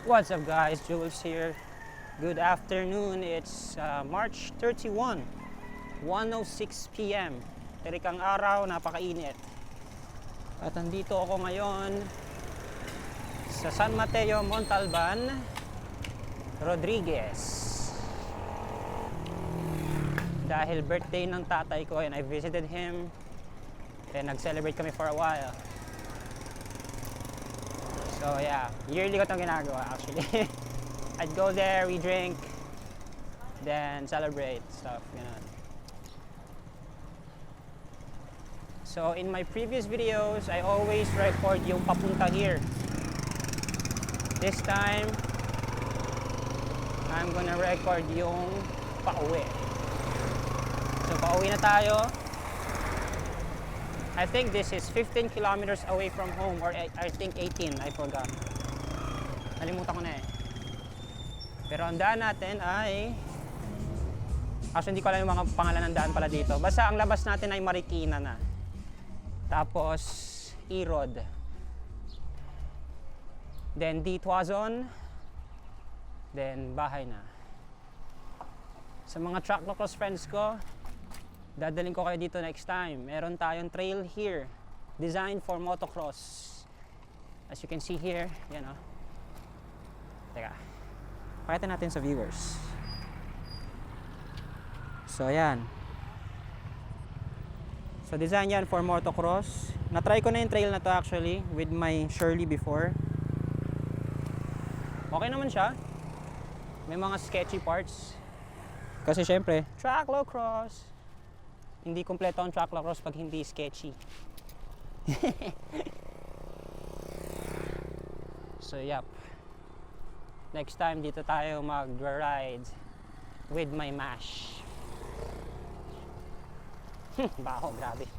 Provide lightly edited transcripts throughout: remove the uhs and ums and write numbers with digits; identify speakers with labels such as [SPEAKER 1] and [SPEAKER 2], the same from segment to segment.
[SPEAKER 1] What's up guys, Jules here. Good afternoon, it's March 31, 1:06 p.m. Terikang araw, napakainit. At andito ako ngayon sa San Mateo, Montalban, Rodriguez. Dahil birthday ng tatay ko and I visited him. Then nag-celebrate kami for a while. So yeah, yearly ko itong ginagawa actually. I'd go there, we drink, then celebrate stuff, ganun. So in my previous videos, I always record yung papunta here. This time, I'm gonna record yung pauwi. So pauwi na tayo. I think this is 15 kilometers away from home, or I think 18, I forgot. Nalimutan ko na eh. Pero ang daan natin ay... Actually, hindi ko alam yung mga pangalan ng daan pala dito. Basta ang labas natin ay Marikina na. Tapos, Erod. Then, Tuazon. Then, bahay na. Sa mga track locals friends ko, dadalhin ko kayo dito next time. Meron tayong trail here, designed for motocross. As you can see here, yan o. Teka, pakita natin sa viewers. So yan. So design yan for motocross. Na-try ko na yung trail na to actually with my Shirley before. Okay naman siya. May mga sketchy parts. Kasi syempre, track locals. Hindi kompleto ang track lacrosse pag hindi sketchy. So, yep. Next time, dito tayo mag-ride with my mash. Baho, grabe.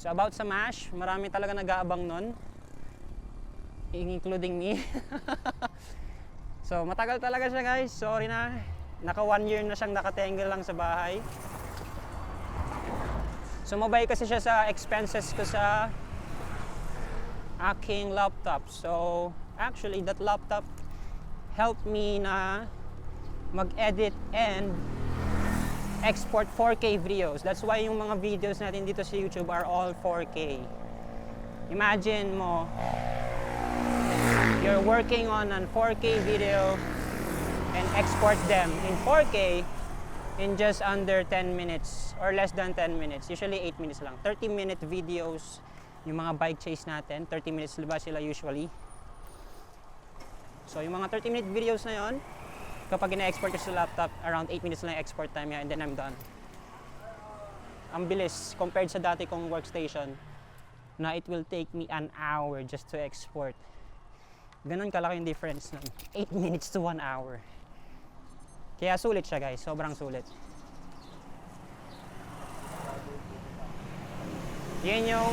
[SPEAKER 1] So, about sa mash, marami talaga nag-aabang nun. Including me. So, matagal talaga siya guys. Sorry na. Naka 1 year na siyang nakatangle lang sa bahay. Sumabay kasi siya sa expenses ko sa aking laptop. So, actually, that laptop helped me na mag-edit and export 4K videos. That's why yung mga videos natin dito sa YouTube are all 4K. Imagine mo, you're working on a 4K video and export them in 4K in just under 10 minutes or less than 10 minutes. Usually 8 minutes lang. 30-minute videos, yung mga bike chase natin. 30 minutes ba sila usually? So yung mga 30-minute videos na yon, kapag ina-export ko sa laptop, around 8 minutes lang yung export time niya and then I'm done. Ang bilis compared sa dati kong workstation na it will take me an hour just to export. Ganon kalaki yung difference ng 8 minutes to 1 hour. Kaya sulit siya guys, sobrang sulit. Yan yung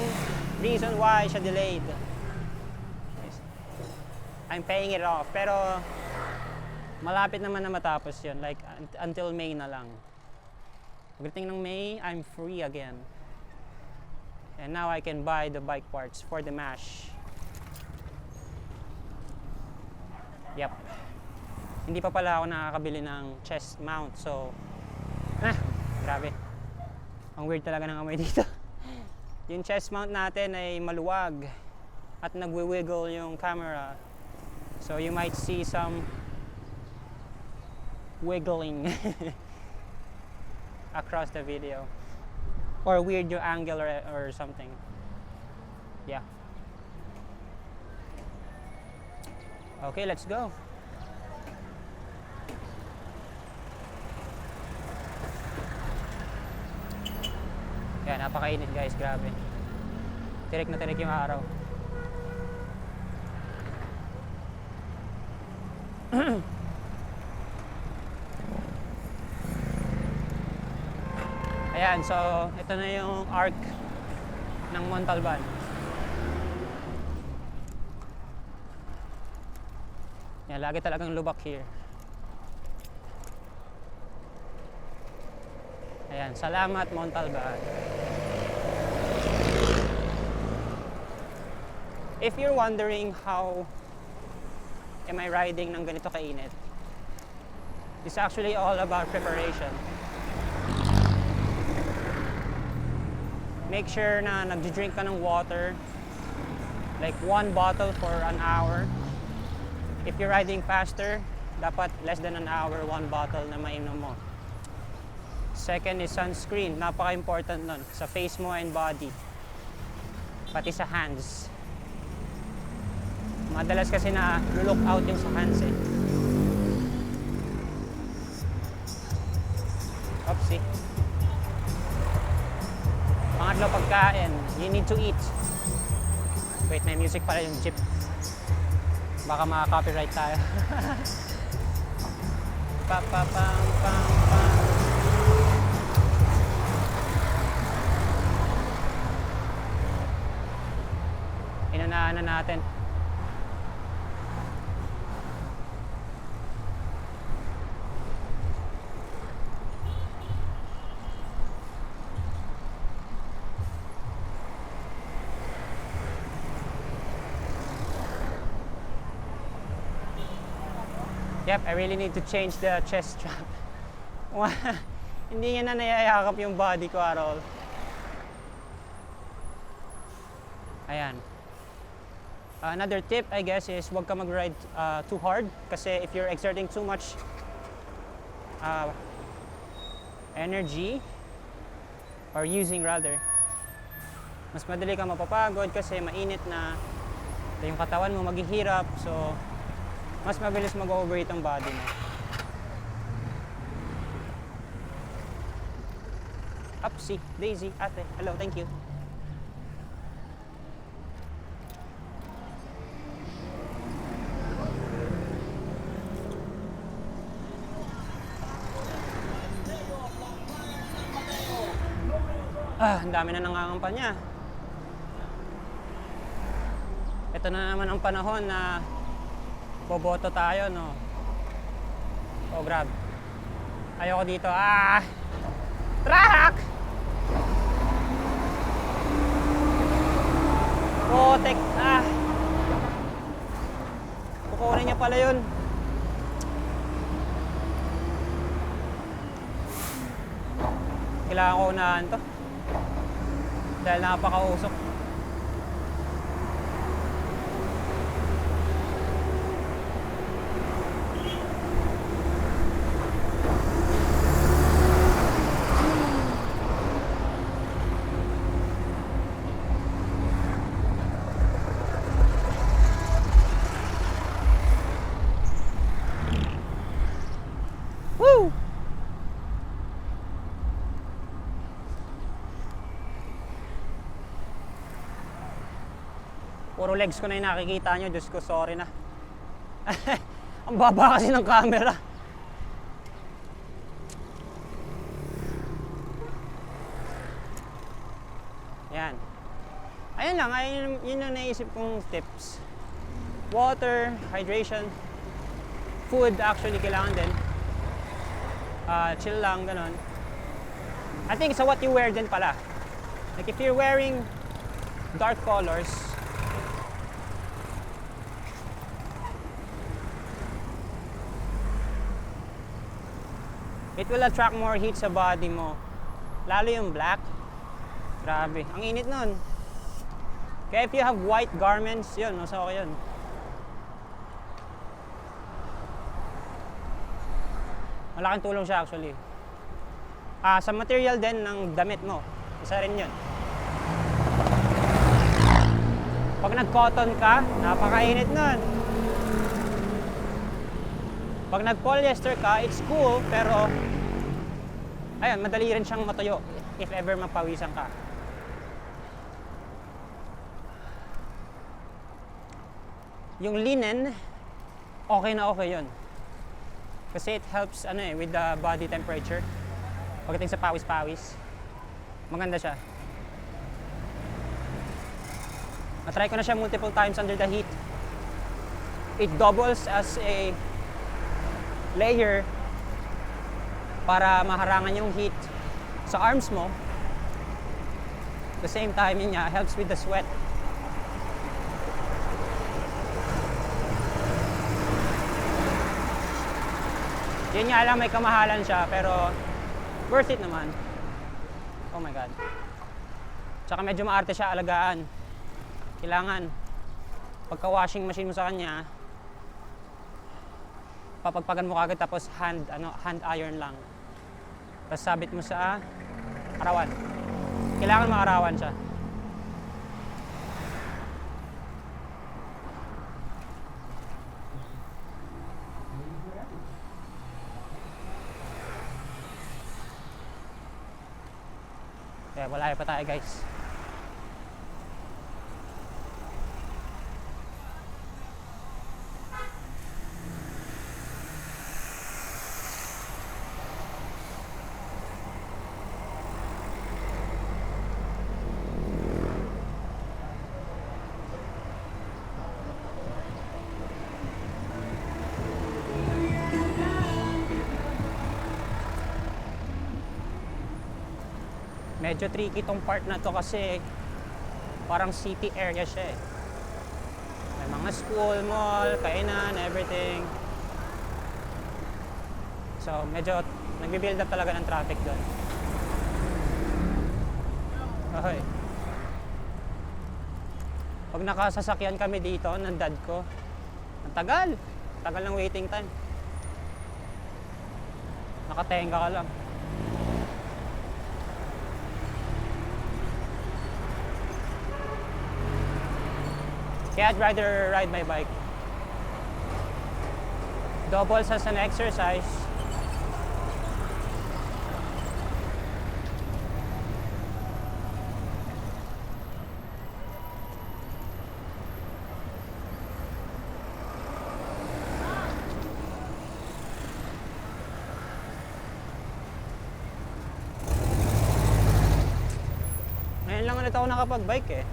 [SPEAKER 1] reason why siya delayed. I'm paying it off, pero malapit naman na matapos yun, like until May na lang. Pagdating ng May, I'm free again. And now I can buy the bike parts for the MASH. Yep. Hindi pa pala ako nakakabili ng chest mount, so grabe. Ang weird talaga ng amoy dito. Yung chest mount natin ay maluwag at nagwi-wiggle yung camera. So you might see some wiggling across the video. Or weird yung angle or something. Yeah. Okay, let's go. Yan, napakainit guys, grabe. Tirik na tirik yung araw. Ayan, so ito na yung arc ng Montalban. Yan, lagi talagang lubak here. Ayan, salamat Montalban. If you're wondering how am I riding ng ganito kainit, it's actually all about preparation. Make sure na nag-drink ka ng water, like 1 bottle for an hour. If you're riding faster, dapat less than an hour, 1 bottle na mainom mo. Second is sunscreen. Napaka-important nun sa face mo and body. Pati sa hands. Madalas kasi na look out yung sa hands eh. Oopsie. Pangatlo, pagkain. You need to eat. Wait, may music pala yung jeep. Baka maka-copyright tayo. Pa pa pam pam pam. Inunahan na natin. Yep, I really need to change the chest strap. Hindi niya na nayayakap yung body ko at all. Ayan. Another tip, I guess, is huwag ka mag-ride too hard. Kasi if you're exerting too much energy, or using rather, mas madali ka mapapagod kasi mainit na yung katawan mo maghihirap. So, mas mabilis mag-overheat ang body mo. Upsie, Daisy, ate, hello, thank you. Ang dami na nangangampanya. Ito na naman ang panahon na boboto tayo, no? Oh, grab. Ayoko dito. Truck! Potek. Kukunin niya pala yun. Kailangan ko unahan to. Dahil napakausok. Woo! Puro legs ko na yung nakikita nyo. Diyos ko, sorry na. Ang baba kasi ng camera. Yan. Ayun lang, yun ang naisip kong tips. Water, hydration, food actually kailangan din. Chill lang, ganun. I think sa what you wear din pala. Like if you're wearing dark colors, it will attract more heat sa body mo. Lalo yung black. Grabe, ang init nun. Kaya if you have white garments, yun, mas okay yun. Malaking tulong siya actually. Sa material din ng damit mo. Isa rin yun. Pag nag-cotton ka, napakainit nun. Pag nag-polyester ka, it's cool, pero ayun, madali rin siyang matuyo if ever mapawisan ka. Yung linen, okay na okay yun. Kasi it helps with the body temperature. Pagdating sa pawis-pawis, maganda siya. Na-try ko na siya multiple times under the heat. It doubles as a layer para maharangan yung heat sa arms mo. At the same time, yun nga, helps with the sweat. Yun nga lang, may kamahalan siya, pero worth it naman. Oh my God. Tsaka medyo maarte siya alagaan. Kailangan, pagka washing machine mo sa kanya, papagpagan mo kagad tapos hand iron lang. Tapos sabit mo sa arawan. Kailangan makarawan siya. Kaya wala pa tayo, guys. Medyo tricky tong part na to kasi parang city area siya eh. May mga school, mall, kainan, everything. So medyo nagbi-build up talaga ng traffic doon. Okay. Pag nakasasakyan kami dito ng dad ko, ang tagal ng waiting time. Nakatenga ka lang. Kaya I'd rather ride my bike. Doubles as an exercise. Ngayon lang ulit ako nakapag-bike eh.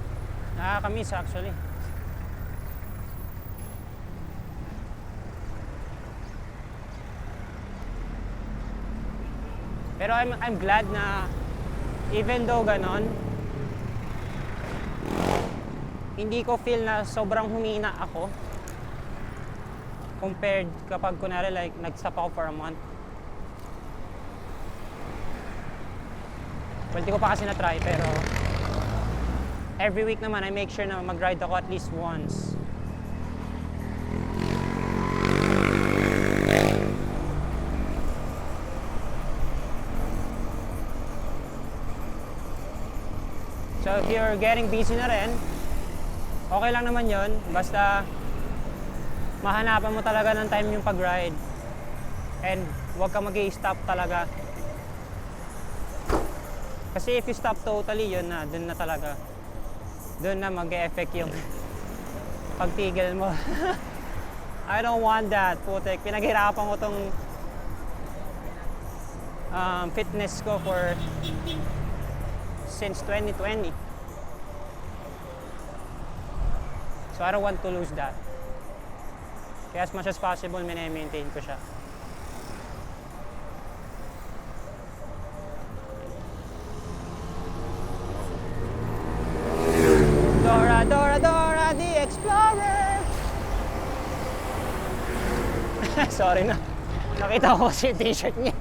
[SPEAKER 1] Nakakamiss actually. Pero I'm glad na even though ganon, hindi ko feel na sobrang humina ako compared kapag kunwari like nag-stop ako for a month. Well, di ko pa kasi na-try pero every week naman I make sure na mag-ride ako at least once. So if you're getting busy na rin, okay lang naman yon. Basta mahanapan mo talaga ng time yung pag-ride. And huwag ka mag-i-stop talaga. Kasi if you stop totally, yun na, dun na talaga. Dun na mag-e-effect yung pagtigil mo. I don't want that, putik. Pinaghirapan ko tong fitness ko since 2020. So I don't want to lose that. Kaya as much as possible, maintain ko siya. Dora, Dora, Dora, the Explorer! Sorry na. Nakita ko si t-shirt niya.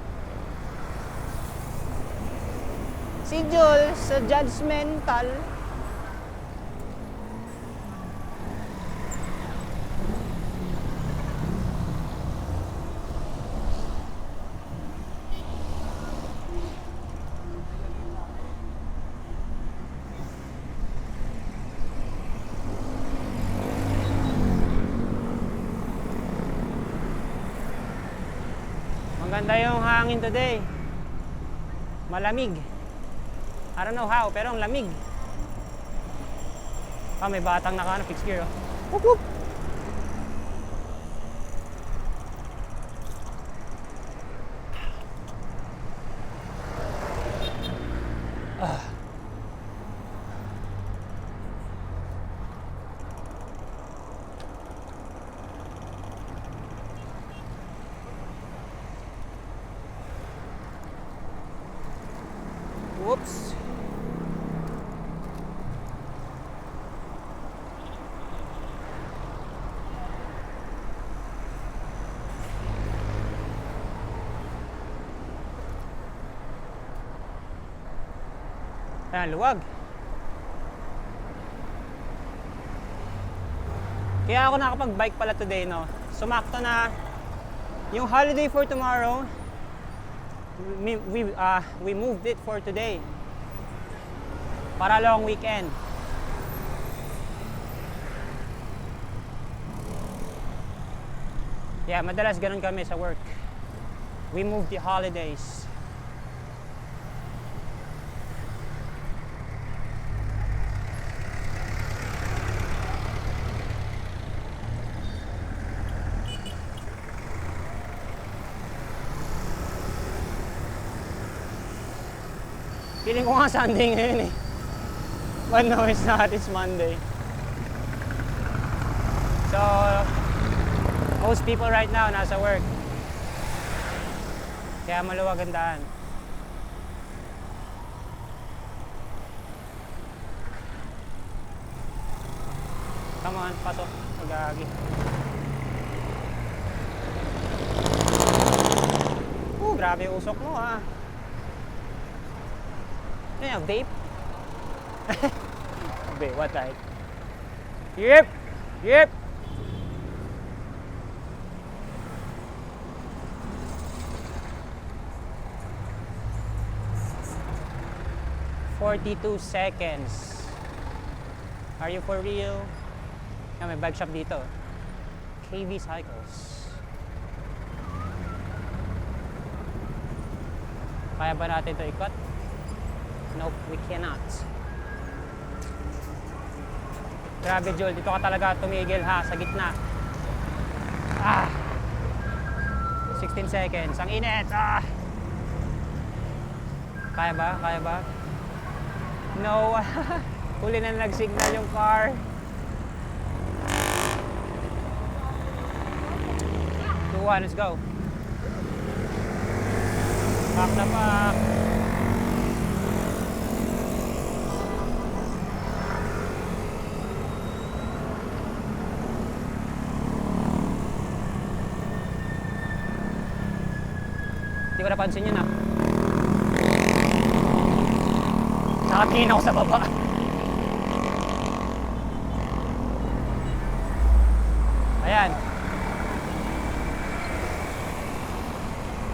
[SPEAKER 1] Si Jules sa Judgmental. Maganda yung hangin today. Malamig. I don't know how, pero ang lamig. May batang fixed gear. Oh. Whoop, whoop. Whoops. Ayan, luwag. Kaya ako nakapag-bike pala today, no? Sumakto na yung holiday for tomorrow. We moved it for today. Para long weekend. Yeah, madalas ganun kami sa work. We moved the holidays. Feeling ko nga Sunday ngayon eh. But no, it's not. It's Monday. So, most people right now nasa work. Kaya maluwag ang daan. Come on, pasok. Magagi. Grabe yung usok mo ah. Ano yan, vape? Vape, what type? Yep! Yep! "42 seconds. Are you for real?" May bike shop dito. KV Cycles. Kaya ba natin ito ikot? Nope, we cannot. Grabe, Joel. Dito ka talaga tumigil ha, sa gitna. 16 seconds. Ang init. Kaya ba? Kaya ba? No. Huli na nag-signal yung car. 2-1, let's go. Pack na pack. Hindi ko napansin yun ah. Nakatingin ako sa baba. Ayan.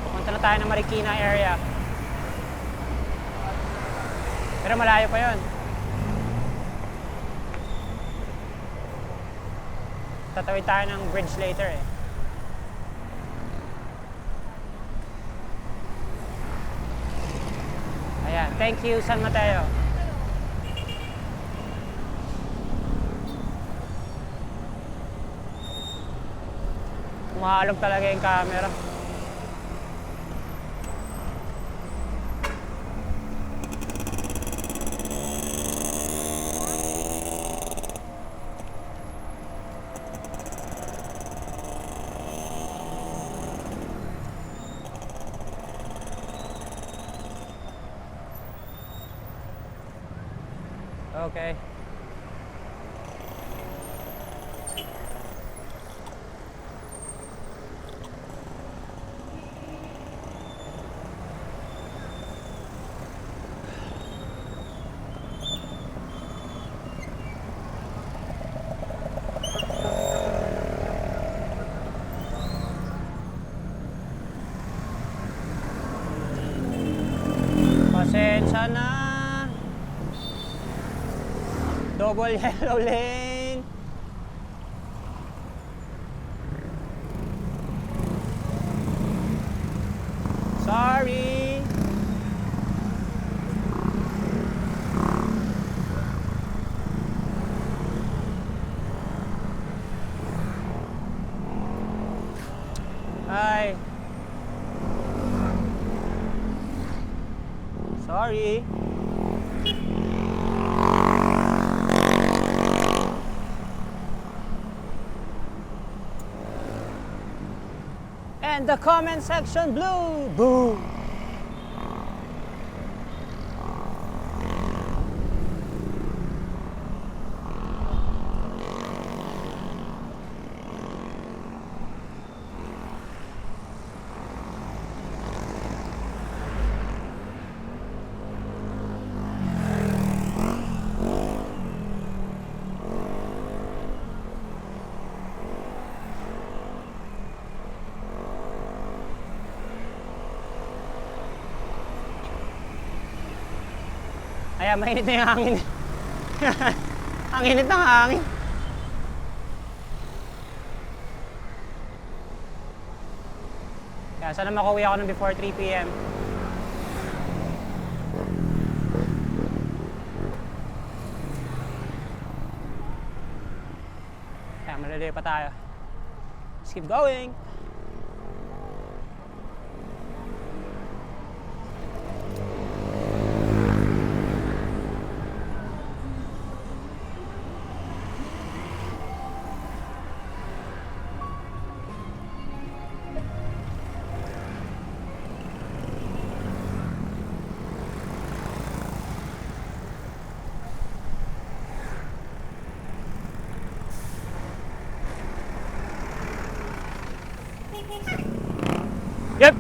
[SPEAKER 1] Pupunta na tayo ng Marikina area. Pero malayo pa yun. Tatawid tayo ng bridge later eh. Ayan. Thank you, San Mateo. Umaalog talaga yung camera. Okay. Pasensya na. Double yellow lane. Sorry. Hi. Sorry. And the comment section blue. Boom. Kaya mainit na yung hangin. Ang init ng hangin. Kaya sana makauwi ako ng before 3 p.m. Kaya malalayo pa tayo. Let's keep going. Yep.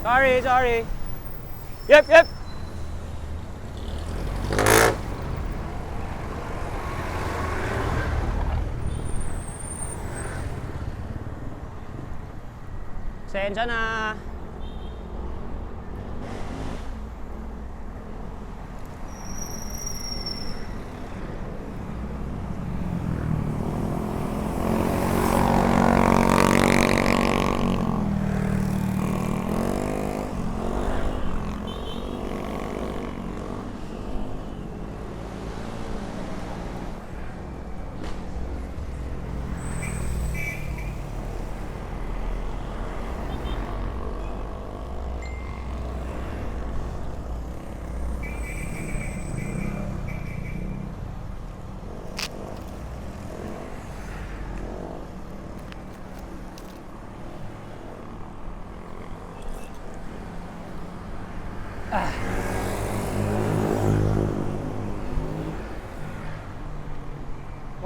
[SPEAKER 1] Sorry. Yep. Sensya na.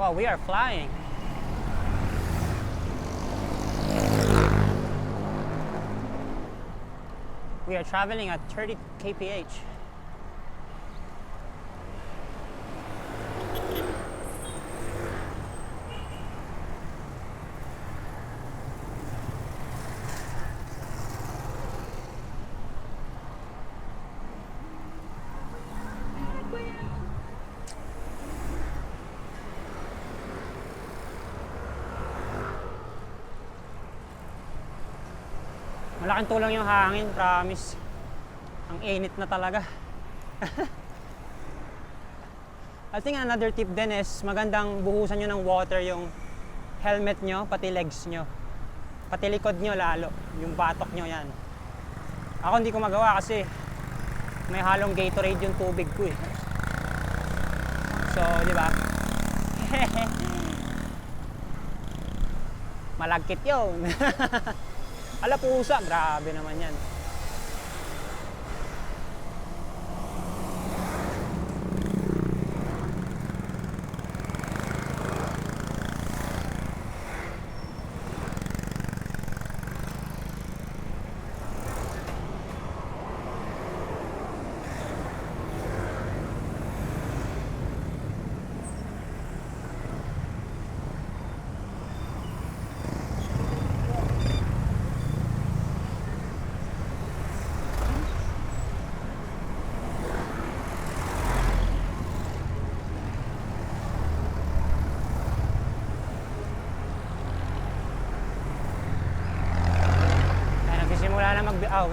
[SPEAKER 1] Wow, we are flying. We are traveling at 30 kph. Malaking tulong yung hangin, promise. Ang init na talaga. I think another tip din is magandang buhusan nyo ng water yung helmet nyo, pati legs nyo. Pati likod nyo lalo, yung batok nyo yan. Ako hindi ko magawa kasi may halong Gatorade yung tubig ko eh. So, di ba? Malagkit yun. Ala pusa, grabe naman yan.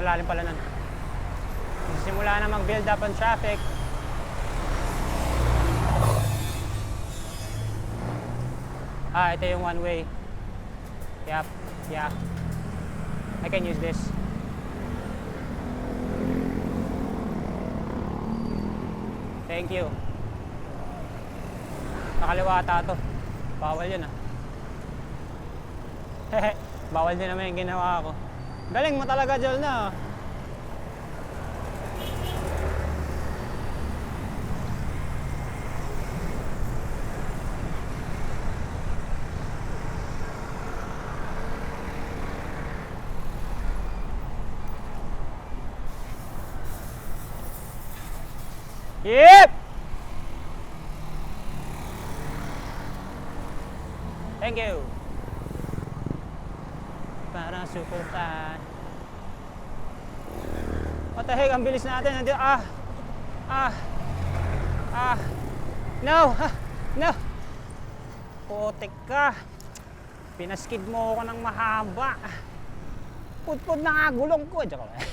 [SPEAKER 1] Malalim pala nun. Simula na mag-build up ang traffic. Ito yung one way. Yep, yeah. I can use this. Thank you. Nakaliwa ata to. Bawal yun ah. Hehe, bawal din naman yung ginawa ko. Galing mo talaga, Jol, na. Yep! Thank you. Para suportahan. What the heck, ang bilis natin. No! No! Putik ka. Pinaskid mo ako ng mahaba. Putput na nga gulong ko. Joke lang.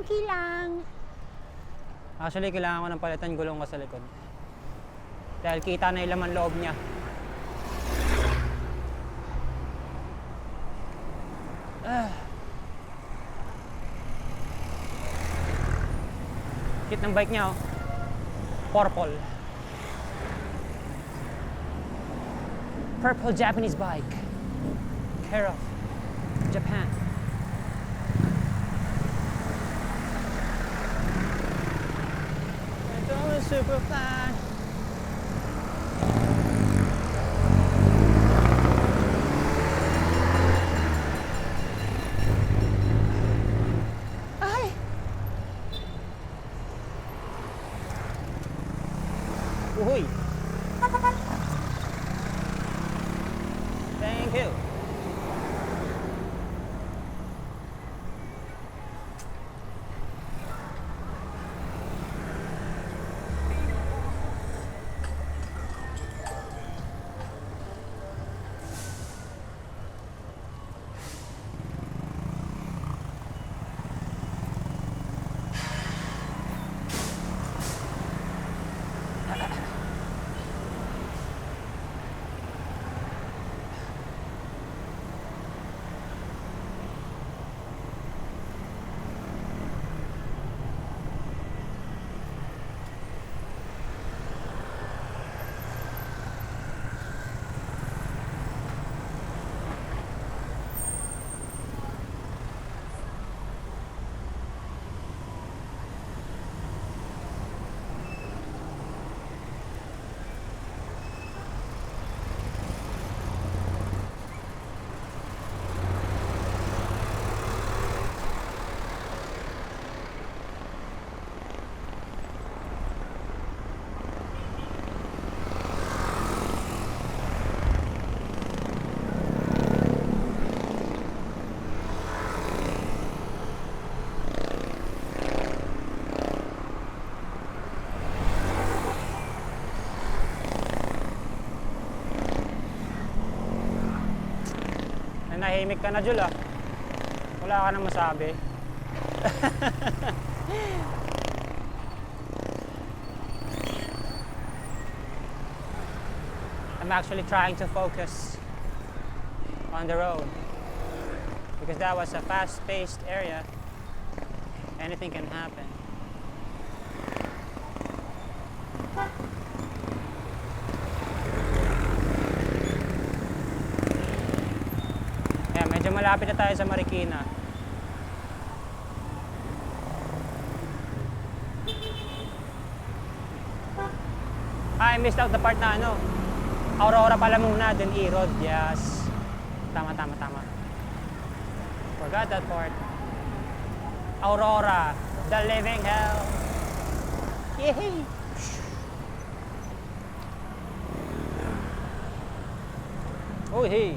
[SPEAKER 1] Okay lang. Actually, kailangan ko ng palitan gulong ko sa likod. Dahil kita na yung laman loob niya. Kit ng bike niya, oh. Purple. Purple Japanese bike. Care of Japan. Ito ang super fan. Ay! Uhoy! Thank you. Nahimik ka na, Jul, ah. Wala ka nang masabi. I'm actually trying to focus on the road because that was a fast-paced area. Anything can happen. Medyo malapit na tayo sa Marikina. I missed out the part na ano. Aurora pala muna, then Erod. Yes. Tama. Forgot that part. Aurora, the living hell. Yay! Oh, hey.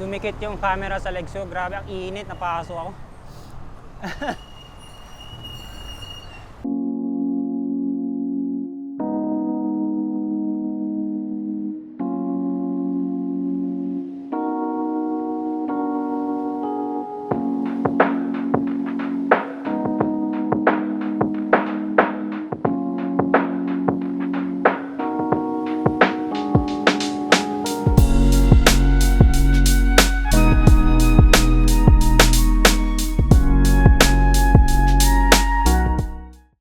[SPEAKER 1] Dumikit yung camera sa legs ko. Grabe, ang init. Napaso ako.